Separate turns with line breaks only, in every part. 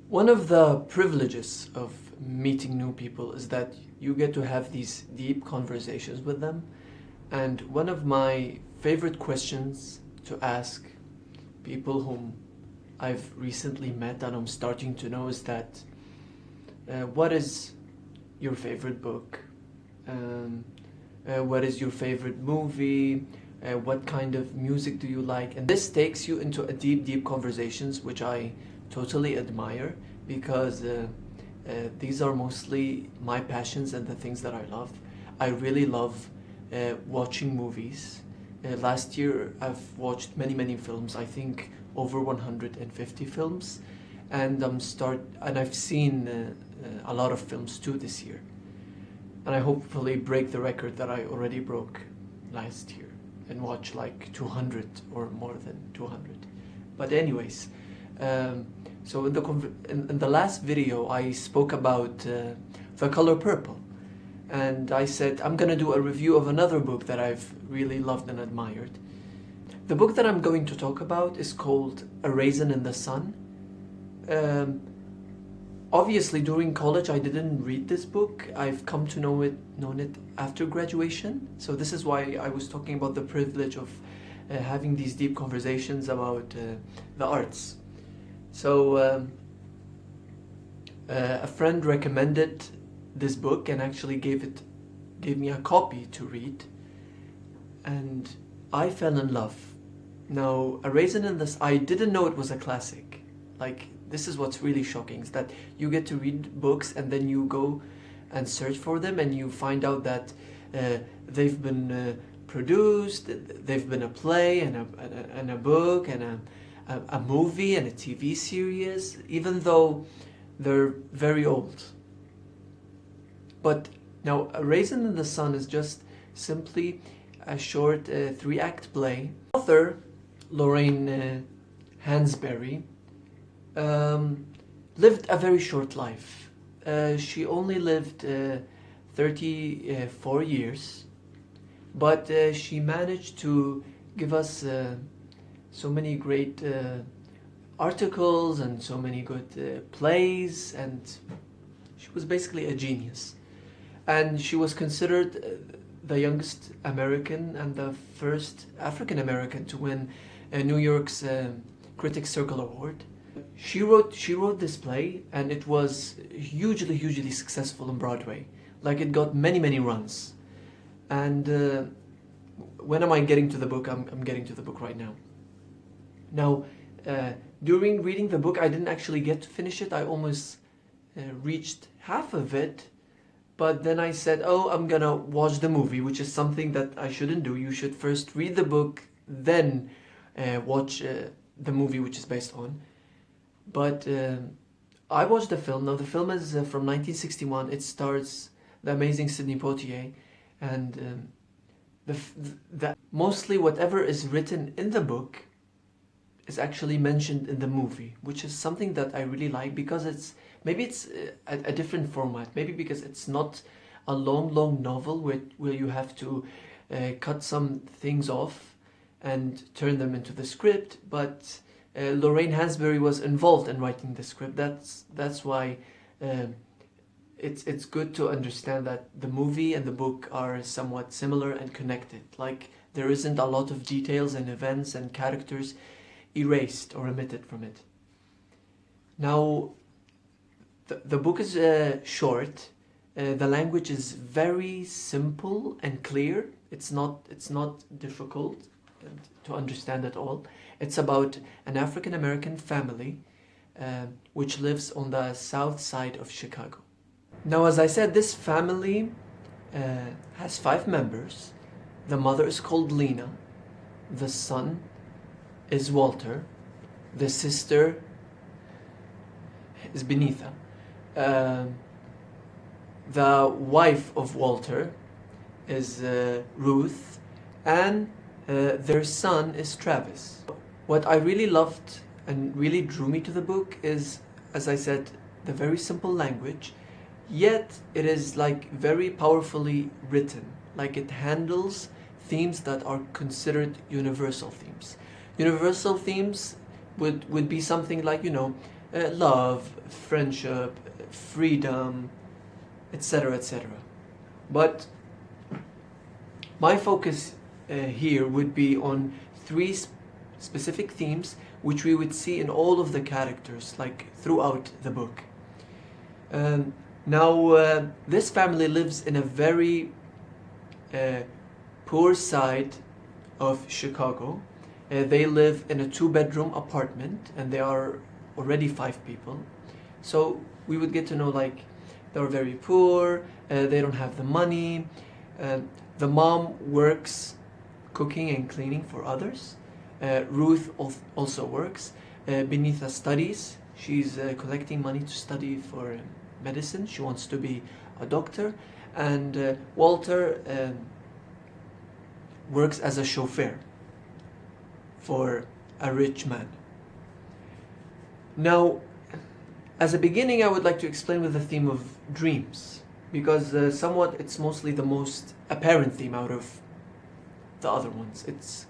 One of the privileges of meeting new people is that you get to have these deep conversations with them. And one of my favorite questions to ask people whom I've recently met and I'm starting to know is that what is your favorite book? What is your favorite movie? What kind of music do you like? And this takes you into a deep conversations, which I totally admire because these are mostly my passions and the things that I love. I really love watching movies. Last year I've watched many films, I think over 150 films, and I've seen a lot of films too this year. And I hopefully break the record that I already broke last year and watch like 200 or more than 200. But anyways, so in the last video I spoke about The Color Purple, and I said I'm gonna do a review of another book that I've really loved and admired. The book that I'm going to talk about is called A Raisin in the Sun. Obviously during college I didn't read this book. I've come to known it after graduation. So this is why I was talking about the privilege of having these deep conversations about the arts. So a friend recommended this book and actually gave me a copy to read, and I fell in love. Now, A Raisin in this, I didn't know it was a classic. Like, this is what's really shocking, is that you get to read books and then you go and search for them and you find out that they've been produced, they've been a play and a book and a movie and a TV series, even though they're very old. But now, A Raisin in the Sun is just simply a short 3-act play. Author Lorraine Hansberry lived a very short life. She only lived 34 years, but she managed to give us so many great articles and so many good plays, and she was basically a genius. And she was considered the youngest American and the first African American to win New York's Critics Circle Award. She wrote this play, and it was hugely successful on Broadway. Like, it got many runs. And when am I getting to the book? I'm getting to the book right now. Now, during reading the book, I didn't actually get to finish it. I almost reached half of it. But then I said, oh, I'm gonna watch the movie, which is something that I shouldn't do. You should first read the book, then watch the movie which is based on. But I watched the film. Now, the film is from 1961. It stars the amazing Sidney Poitier. And mostly whatever is written in the book is actually mentioned in the movie, which is something that I really like, because maybe it's a different format, maybe because it's not a long novel where you have to cut some things off and turn them into the script, but Lorraine Hansberry was involved in writing the script. That's why it's good to understand that the movie and the book are somewhat similar and connected. Like, there isn't a lot of details and events and characters erased or omitted from it. Now, the book is short. The language is very simple and clear. It's not difficult to understand at all. It's about an African American family which lives on the south side of Chicago. Now, as I said, this family has 5 members. The mother is called Lena. The son is Walter. The sister is Benitha. The wife of Walter is Ruth, and their son is Travis. What I really loved and really drew me to the book is, as I said, the very simple language, yet it is like very powerfully written. Like, it handles themes that are considered universal themes. Universal themes would be something like, love, friendship, freedom, etc., etc. But my focus here would be on three specific themes which we would see in all of the characters, like throughout the book. Now, this family lives in a very poor side of Chicago. They live in a 2-bedroom apartment, and they are already 5 people. So we would get to know, like, they're very poor, they don't have the money. The mom works cooking and cleaning for others. Ruth also works. Benita studies. She's collecting money to study for medicine. She wants to be a doctor. And Walter works as a chauffeur for a rich man. Now, as a beginning, I would like to explain with the theme of dreams, because somewhat it's mostly the most apparent theme out of the other ones. It's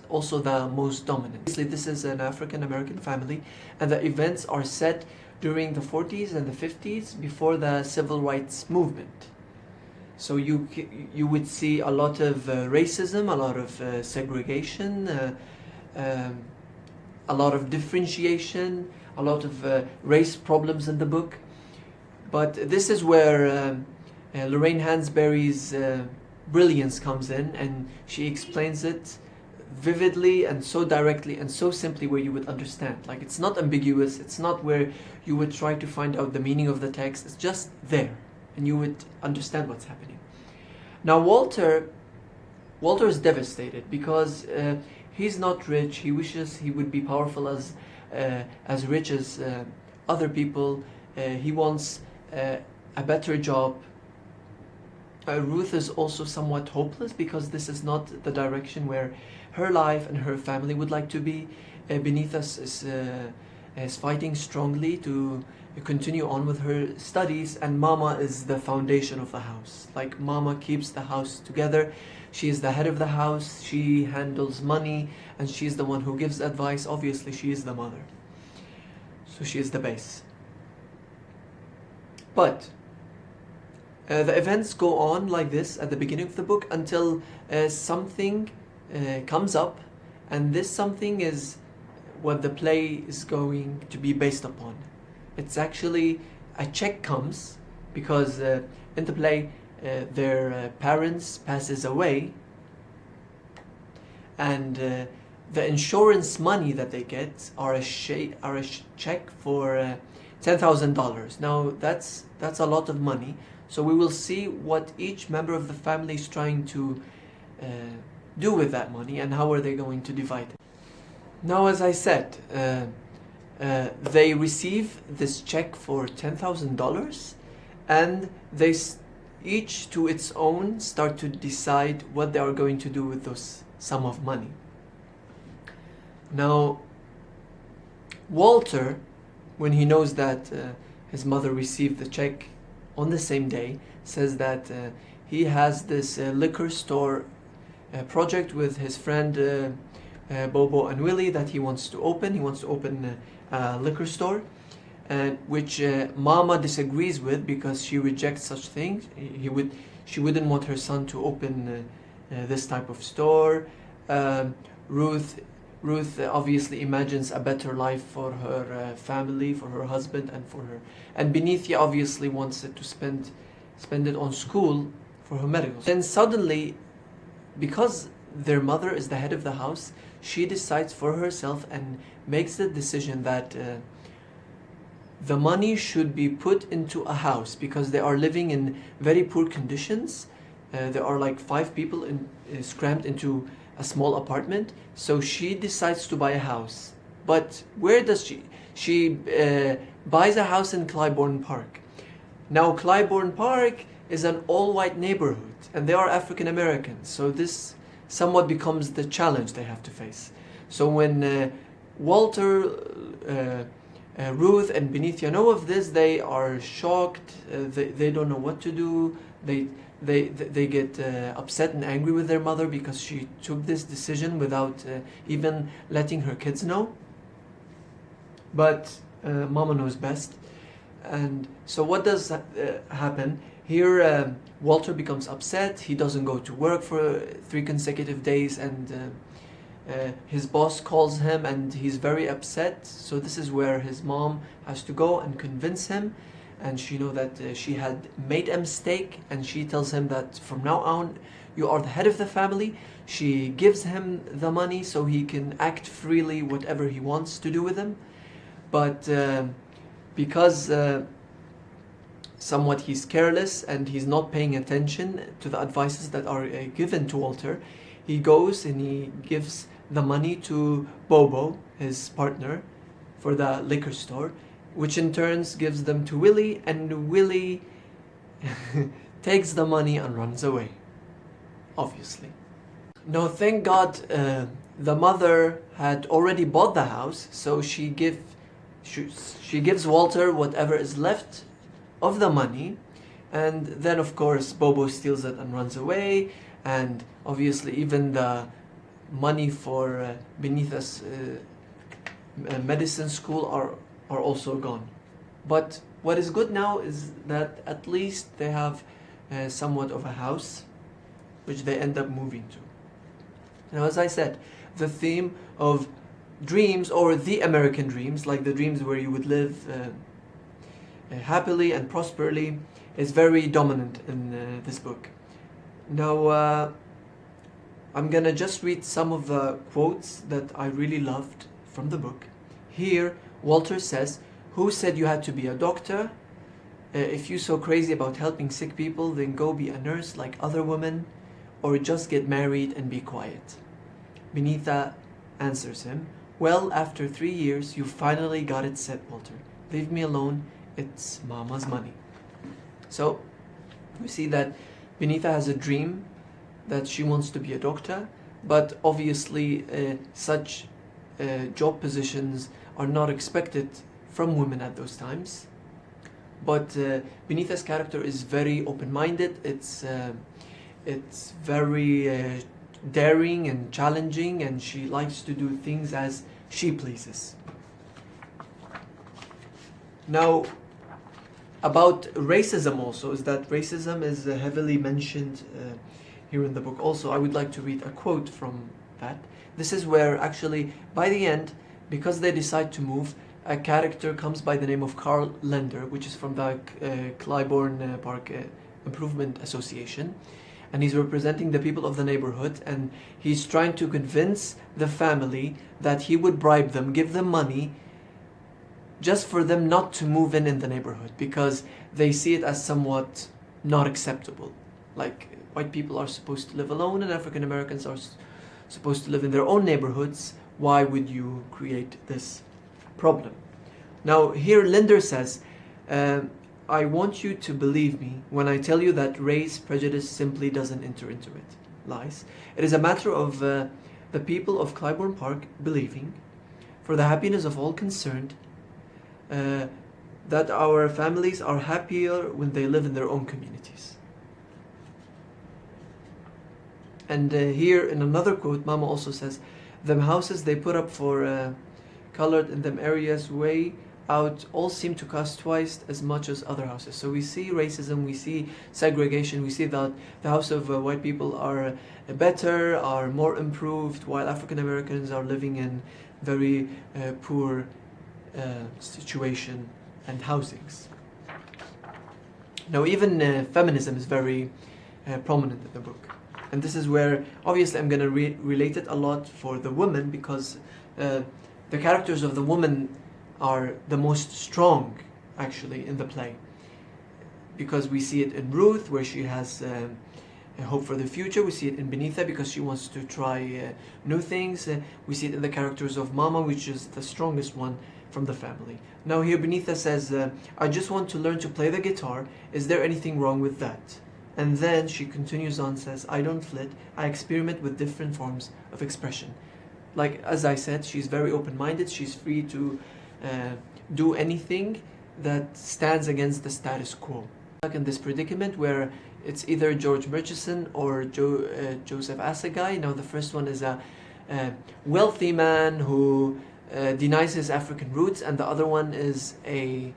also the most dominant. Obviously, this is an African American family, and the events are set during the 40s and the 50s, before the civil rights movement. So you would see a lot of racism, a lot of segregation, a lot of differentiation, a lot of race problems in the book. But this is where Lorraine Hansberry's brilliance comes in, and she explains it vividly and so directly and so simply where you would understand. Like, it's not ambiguous, it's not where you would try to find out the meaning of the text, it's just there and you would understand what's happening. Now Walter is devastated because he's not rich. He wishes he would be powerful as rich as other people. He wants a better job. Ruth is also somewhat hopeless because this is not the direction where her life and her family would like to be. Benita is fighting strongly to continue on with her studies, and Mama is the foundation of the house. Like, Mama keeps the house together. She is the head of the house. She handles money, and she's the one who gives advice. Obviously, she is the mother. So she is the base. But the events go on like this at the beginning of the book until something comes up, and this something is what the play is going to be based upon. It's actually a check comes because in the play their parents passes away, and the insurance money that they get are a check for $10,000. Now that's a lot of money. So we will see what each member of the family is trying to do with that money, and how are they going to divide it. Now, as I said, they receive this check for $10,000, and they each to its own start to decide what they are going to do with those sum of money. Now, Walter, when he knows that his mother received the check on the same day, says that he has this liquor store project with his friend Bobo and Willie that he wants to open. He wants to open a liquor store, which Mama disagrees with because she rejects such things. She wouldn't want her son to open this type of store. Ruth obviously imagines a better life for her family, for her husband, and for her. And Benithia obviously wants it to spend it on school for her medical. Then suddenly, because their mother is the head of the house, she decides for herself and makes the decision that the money should be put into a house because they are living in very poor conditions. There are like 5 people crammed into a small apartment. So she decides to buy a house. But where does she? She buys a house in Clybourne Park. Now Clybourne Park is an all-white neighborhood, and they are African Americans. So this somewhat becomes the challenge they have to face. So when Walter, Ruth, and Benithia know of this, they are shocked. They don't know what to do. They get upset and angry with their mother because she took this decision without even letting her kids know. But Mama knows best. And so what does happen? Here Walter becomes upset. He doesn't go to work for 3 consecutive days, and his boss calls him and he's very upset. So this is where his mom has to go and convince him, and she knows that she had made a mistake, and she tells him that from now on you are the head of the family. She gives him the money so he can act freely whatever he wants to do with him. But because somewhat he's careless and he's not paying attention to the advices that are given to Walter, he goes and he gives the money to Bobo, his partner, for the liquor store, which in turns gives them to Willie, and Willie takes the money and runs away, obviously. No, thank God the mother had already bought the house, so she gives Walter whatever is left of the money, and then of course Bobo steals it and runs away, and obviously even the money for Benita's medicine school are also gone. But what is good now is that at least they have somewhat of a house which they end up moving to. Now, as I said, the theme of dreams, or the American dreams, like the dreams where you would live happily and prosperly, is very dominant in this book. Now, I'm gonna just read some of the quotes that I really loved from the book. Here, Walter says, "Who said you had to be a doctor? If you're so crazy about helping sick people, then go be a nurse like other women, or just get married and be quiet." Benita answers him, "Well, after 3 years, you finally got it set, Walter. Leave me alone, it's Mama's money." So, we see that Benita has a dream that she wants to be a doctor, but obviously such job positions are not expected from women at those times. But Benita's character is very open-minded. It's very daring and challenging, and she likes to do things as she pleases. Now, about racism also, is that racism is heavily mentioned here in the book also. I would like to read a quote from that. This is where actually, by the end, because they decide to move, a character comes by the name of Carl Lender, which is from the Clybourne Park Improvement Association, and he's representing the people of the neighborhood, and he's trying to convince the family that he would bribe them, give them money, just for them not to move in the neighborhood, because they see it as somewhat not acceptable. Like, white people are supposed to live alone and African Americans are supposed to live in their own neighborhoods. Why would you create this problem? Now, here Linder says, "I want you to believe me when I tell you that race prejudice simply doesn't enter into it. Lies. It is a matter of the people of Clybourne Park believing, for the happiness of all concerned, that our families are happier when they live in their own communities." And here in another quote, Mama also says, "Them houses they put up for colored in them areas way out all seem to cost twice as much as other houses." So we see racism, we see segregation, we see that the house of white people are better, are more improved, while African Americans are living in very poor situation and housings. Now, even feminism is very prominent in the book. And this is where, obviously, I'm going to relate it a lot for the women, because the characters of the women are the most strong, actually, in the play. Because we see it in Ruth, where she has a hope for the future. We see it in Benita, because she wants to try new things. We see it in the characters of Mama, which is the strongest one from the family. Now here Benita says, "I just want to learn to play the guitar. Is there anything wrong with that?" And then she continues on, says, "I don't flit. I experiment with different forms of expression." Like, as I said, she's very open-minded. She's free to do anything that stands against the status quo. Like in this predicament where it's either George Murchison or Joseph Assegai. Now the first one is a wealthy man who denies his African roots, and the other one is a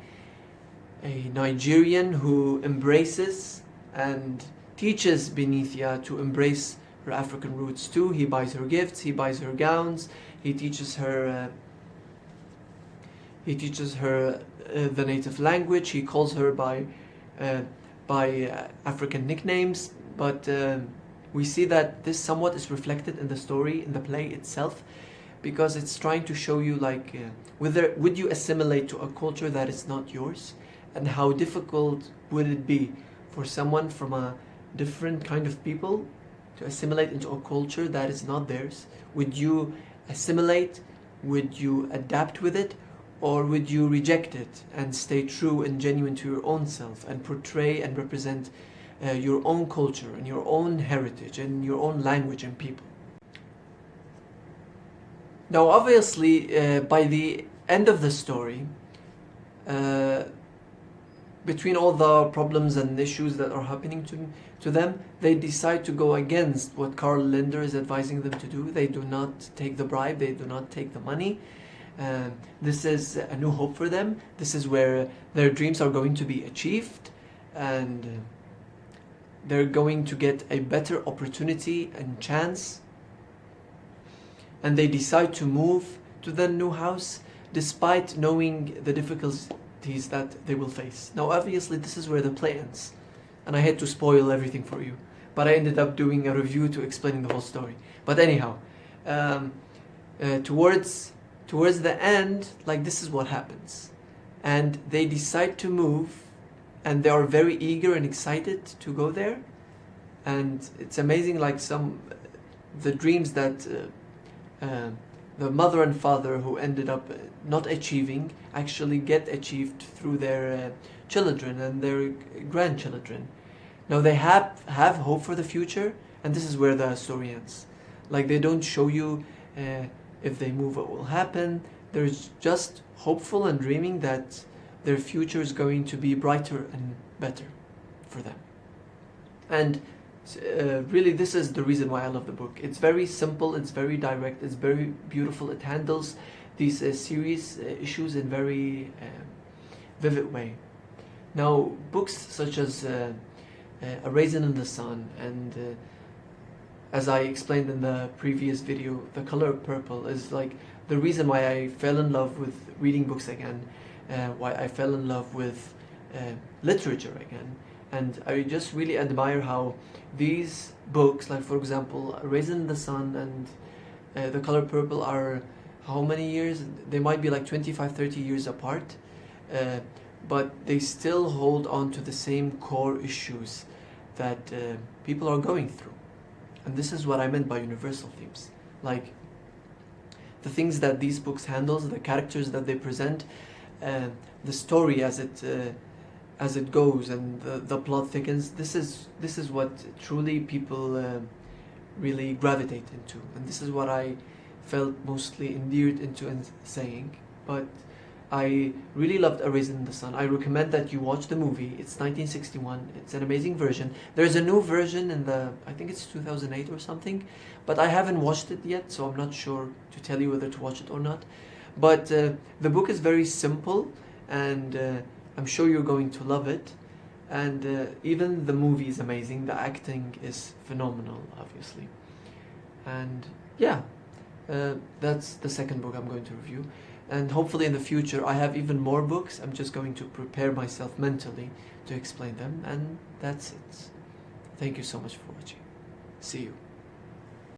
Nigerian who embraces and teaches Benithia to embrace her African roots too. He buys her gifts, he buys her gowns, he teaches her the native language. He calls her by African nicknames, but we see that this somewhat is reflected in the story, in the play itself, because it's trying to show you like would you assimilate to a culture that is not yours, and how difficult would it be for someone from a different kind of people to assimilate into a culture that is not theirs. Would you assimilate? Would you adapt with it? Or would you reject it and stay true and genuine to your own self and portray and represent your own culture and your own heritage and your own language and people? Now, obviously, by the end of the story, between all the problems and issues that are happening to them, they decide to go against what Carl Linder is advising them to do. They do not take the bribe, they do not take the money. This is a new hope for them. This is where their dreams are going to be achieved, and they're going to get a better opportunity and chance. And they decide to move to the new house despite knowing the difficulties that they will face. Now, obviously, this is where the play ends, and I had to spoil everything for you, but I ended up doing a review to explaining the whole story. But anyhow, towards the end, like, this is what happens, and they decide to move, and they are very eager and excited to go there. And it's amazing, like the dreams that the mother and father who ended up not achieving actually get achieved through their children and their grandchildren. Now they have hope for the future, and this is where the story ends. Like, they don't show you if they move what will happen. There's just hopeful and dreaming that their future is going to be brighter and better for them. And really, this is the reason why I love the book. It's very simple, it's very direct, it's very beautiful. It handles these serious issues in very vivid way. Now, books such as A Raisin in the Sun and as I explained in the previous video, The Color Purple is like the reason why I fell in love with reading books again, why I fell in love with literature again. And I just really admire how these books, like for example, A Raisin in the Sun and The Color Purple, are how many years? They might be like 25-30 years apart, but they still hold on to the same core issues that people are going through. And this is what I meant by universal themes. Like, the things that these books handles, the characters that they present, the story as it goes, and the plot thickens. This is what truly people really gravitate into, and this is what I felt mostly endeared into and saying. But I really loved A Raisin in the Sun. I recommend that you watch the movie. It's 1961. It's an amazing version. There's a new version in I think it's 2008 or something, but I haven't watched it yet, so I'm not sure to tell you whether to watch it or not. But the book is very simple, and I'm sure you're going to love it. And even the movie is amazing. The acting is phenomenal, obviously. And yeah, that's the second book I'm going to review. And hopefully in the future I have even more books. I'm just going to prepare myself mentally to explain them. And that's it. Thank you so much for watching. See you.